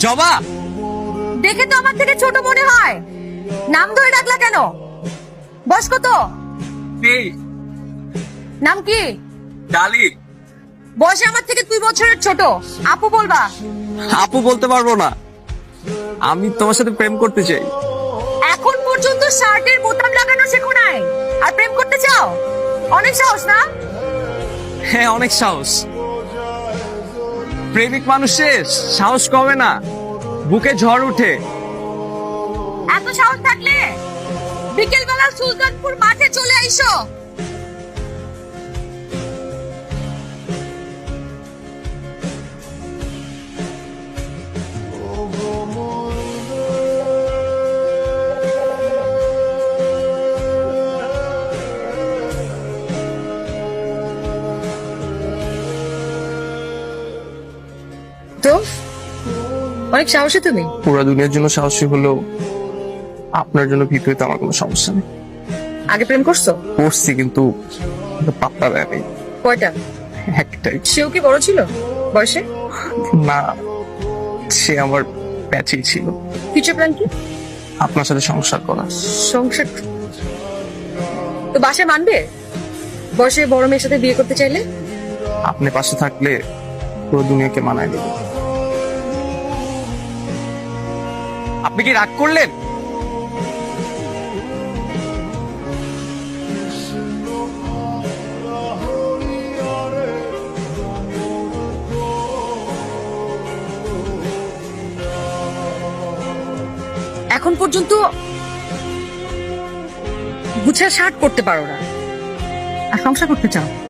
জবা, দেখে তো আমার থেকে ছোট মনে হয়, নাম ধরে ডাকলা কেন? বয়স কত? এই নাম কি? ডালি। বয়সে আমার থেকে 2 বছরের ছোট, আপু বলবা? আপু বলতে পারবো না, আমি তোমার সাথে প্রেম করতে চাই। এখন পর্যন্ত শার্টের বোতাম লাগানো শেখো নাই, আর প্রেম করতে চাও? অনেক সাহস না? হ্যাঁ, অনেক সাহস। প্রেমিক মানুষের সাহস কমে না, বুকে ঝড় উঠে। এত সাহস থাকলে বিকেল বেলা সুলতানপুর মাঠে চলে আইসো। তো অনেক সাহসী তুমি। পুরো দুনিয়ার জন্য সাহসী হলেও আপনার জন্য ভিতরে তো আমার কোনো সমস্যা নেই। আগে প্রেম করছো? করছি, কিন্তু পাত্তা দেয় নাই। কয়টা? একটাই। সেও কি বড় ছিল বয়সে? না, সে আমার প্যাচেই ছিল। ফিউচার প্ল্যান কি? আপনার সাথে সংসার করা। সংসার তো বাসায় মানবে? বয়সে বড় মেয়ের সাথে বিয়ে করতে চাইলে? আপনি পাশে থাকলে পুরো দুনিয়াকে মানায় দেব। আপনি কি রাগ করলেন? এখন পর্যন্ত গুছা শার্ট করতে পারো না, আর সংসার করতে চাও?